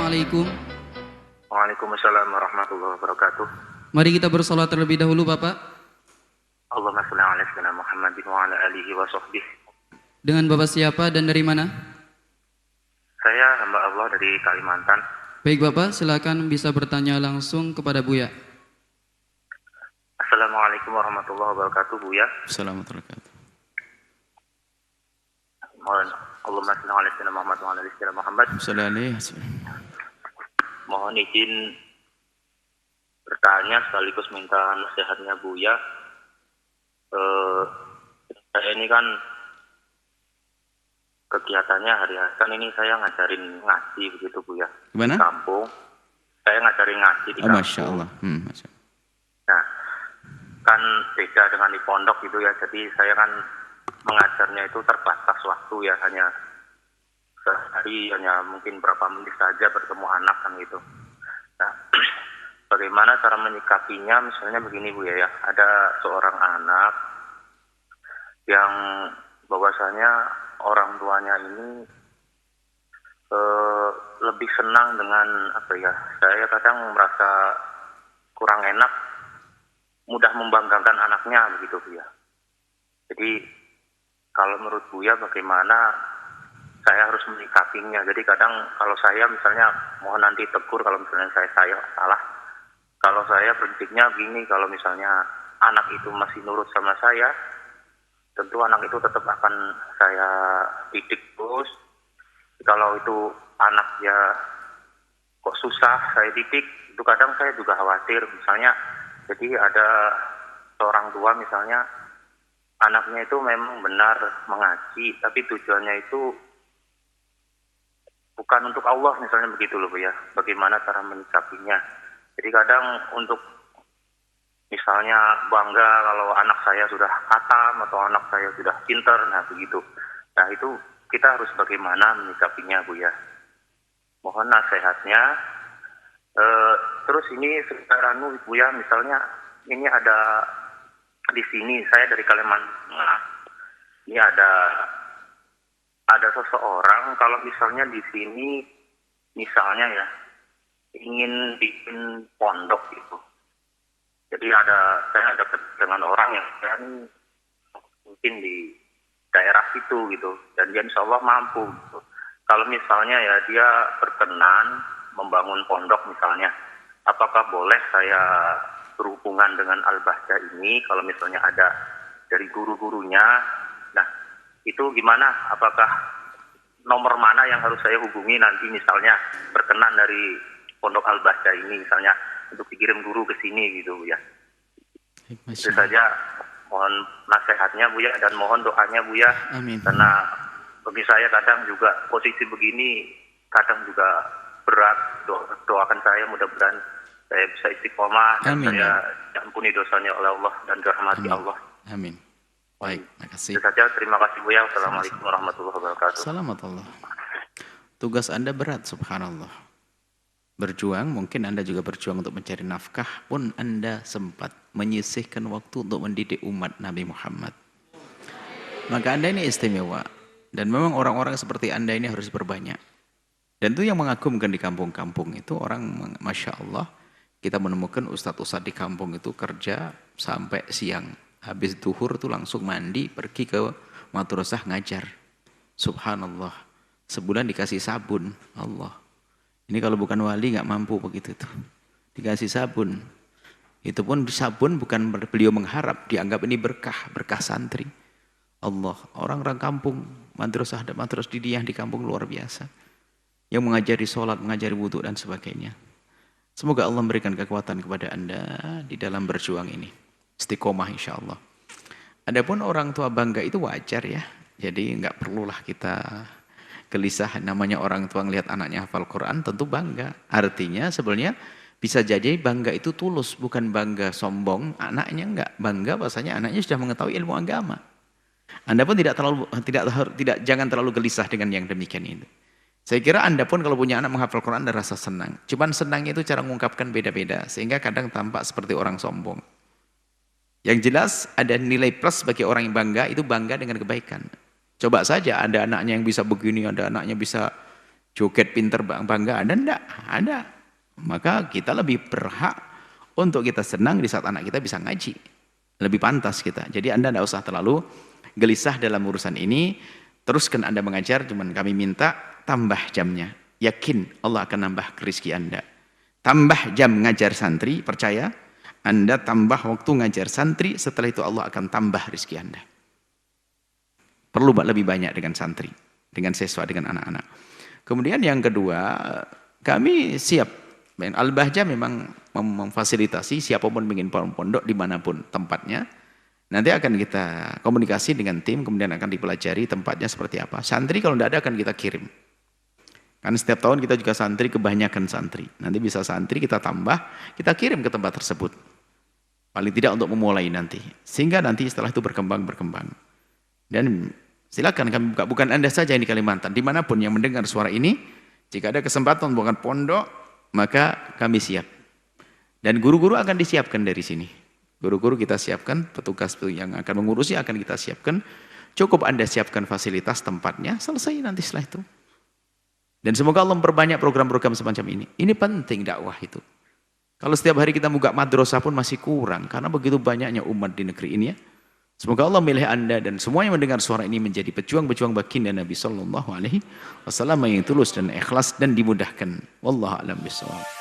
Assalamualaikum. Waalaikumsalam warahmatullahi wabarakatuh. Mari kita bersolat terlebih dahulu Bapak. Allahumma shalli ala sayyidina Muhammadin wa ala alihi wa sahbihi. Dengan Bapak siapa dan dari mana? Saya hamba Allah dari Kalimantan. Baik Bapak, silakan bisa bertanya langsung kepada Buya. Assalamualaikum warahmatullahi wabarakatuh, Buya. Assalamualaikum warahmatullahi wabarakatuh. Mohon Allahumma shalli ala sayyidina Muhammad wa ala ali sayyidina Muhammad. Mohon izin bertanya sekaligus minta nasihatnya Buya. Saya ini kan kegiatannya hari-hari kan ini saya ngajarin ngaji begitu Buya. Gimana? Di kampung. Saya ngajarin ngaji di kampung. Masya Allah. Masya Allah. Nah, kan beda dengan di pondok gitu ya. Jadi saya kan mengajarnya itu terbatas waktu ya, hanya sehari hanya mungkin berapa menit saja bertemu anak kan gitu. Nah, bagaimana cara menyikapinya? Misalnya begini Bu ya, ada seorang anak yang bahwasanya orang tuanya ini lebih senang dengan apa ya? Saya kadang merasa kurang enak, mudah membanggakan anaknya begitu Bu ya. Jadi kalau menurut Buya bagaimana saya harus menyikapinya? Jadi kadang kalau saya misalnya mohon nanti tegur kalau misalnya saya salah. Kalau saya prinsipnya begini, kalau misalnya anak itu masih nurut sama saya, tentu anak itu tetap akan saya didik terus. Kalau itu anak ya kok susah saya didik, itu kadang saya juga khawatir. Misalnya, jadi ada seorang tua misalnya, anaknya itu memang benar mengaji, tapi tujuannya itu bukan untuk Allah misalnya begitu loh Bu ya. Bagaimana cara menyikapinya? Jadi kadang untuk misalnya bangga kalau anak saya sudah khatam atau anak saya sudah pinter, nah begitu. Nah itu kita harus bagaimana menyikapinya Bu ya. Mohon nasihatnya. Terus ini sekarang Bu ya, misalnya ini ada di sini saya dari Kalimantan. Ini ada seseorang kalau misalnya di sini misalnya ya ingin bikin pondok gitu. Jadi saya ada dengan orang yang kan mungkin di daerah situ gitu, dan dia insya Allah mampu gitu. Kalau misalnya ya dia berkenan membangun pondok misalnya, apakah boleh saya berhubungan dengan Al-Bahjah ini kalau misalnya ada dari guru-gurunya? Nah itu gimana? Apakah nomor mana yang harus saya hubungi nanti misalnya berkenan dari pondok Al-Bahjah ini misalnya untuk dikirim guru ke sini gitu Bu ya. Itu saja, mohon nasihatnya Bu ya, dan mohon doanya Bu ya. Amin. Karena bagi saya kadang juga posisi begini kadang juga berat. Doakan saya mudah-mudahan saya bisa istiqomah dan saya diampuni dosanya oleh Allah dan dirahmati Allah. Amin. Baik, makasih. Itu saja, terima kasih Bu ya. Assalamualaikum warahmatullahi wabarakatuh. Assalamualaikum. Tugas Anda berat, subhanallah. Berjuang, mungkin Anda juga berjuang untuk mencari nafkah, pun Anda sempat menyisihkan waktu untuk mendidik umat Nabi Muhammad. Maka Anda ini istimewa. Dan memang orang-orang seperti Anda ini harus berbanyak. Dan itu yang mengagumkan di kampung-kampung itu orang, Masya Allah, kita menemukan ustadz-ustadz di kampung itu kerja sampai siang. Habis duhur itu langsung mandi, pergi ke madrasah ngajar. Subhanallah. Sebulan dikasih sabun. Allah. Ini kalau bukan wali nggak mampu begitu tuh. Dikasih sabun. Itu pun sabun bukan beliau mengharap, dianggap ini berkah santri. Allah, orang-orang kampung, madrasah dan madrasah didiyah di kampung luar biasa. Yang mengajari sholat, mengajari wudhu dan sebagainya. Semoga Allah memberikan kekuatan kepada Anda di dalam berjuang ini. Istiqomah insya Allah. Adapun orang tua bangga itu wajar ya. Jadi nggak perlulah kita gelisah, namanya orang tua ngelihat anaknya hafal Quran tentu bangga. Artinya sebenarnya bisa jadi bangga itu tulus, bukan bangga sombong. Anaknya enggak bangga, bahasanya anaknya sudah mengetahui ilmu agama. Anda pun jangan terlalu gelisah dengan yang demikian itu. Saya kira Anda pun kalau punya anak menghafal Quran Anda rasa senang. Cuman senang itu cara mengungkapkan beda-beda sehingga kadang tampak seperti orang sombong. Yang jelas ada nilai plus bagi orang yang bangga, itu bangga dengan kebaikan. Coba saja ada anaknya yang bisa begini, ada anaknya bisa joget pinter bangga, ada enggak? Ada. Maka kita lebih berhak untuk kita senang di saat anak kita bisa ngaji. Lebih pantas kita. Jadi Anda tidak usah terlalu gelisah dalam urusan ini. Teruskan Anda mengajar, cuman kami minta tambah jamnya. Yakin Allah akan nambah rezeki Anda. Tambah jam ngajar santri, percaya. Anda tambah waktu ngajar santri, setelah itu Allah akan tambah rezeki Anda. Perlu lebih banyak dengan santri, dengan siswa, dengan anak-anak. Kemudian yang kedua, kami siap. Al-Bahjah memang memfasilitasi siapapun ingin pondok dimanapun tempatnya. Nanti akan kita komunikasi dengan tim, kemudian akan dipelajari tempatnya seperti apa. Santri kalau tidak ada akan kita kirim. Kan setiap tahun kita juga santri, kebanyakan santri. Nanti bisa santri kita tambah, kita kirim ke tempat tersebut. Paling tidak untuk memulai nanti. Sehingga nanti setelah itu berkembang. Dan silakan kami buka, bukan Anda saja yang di Kalimantan, dimanapun yang mendengar suara ini, jika ada kesempatan bukan pondok, maka kami siap. Dan guru-guru akan disiapkan dari sini. Guru-guru kita siapkan, petugas yang akan mengurusi akan kita siapkan. Cukup Anda siapkan fasilitas tempatnya, selesai nanti setelah itu. Dan semoga Allah memperbanyak program-program semacam ini. Ini penting dakwah itu. Kalau setiap hari kita buka madrasah pun masih kurang, karena begitu banyaknya umat di negeri ini ya. Semoga Allah milih Anda dan semua yang mendengar suara ini menjadi pejuang-pejuang baginda Nabi Sallallahu Alaihi Wasallam yang tulus dan ikhlas dan dimudahkan. Wallahu a'lam bishawab.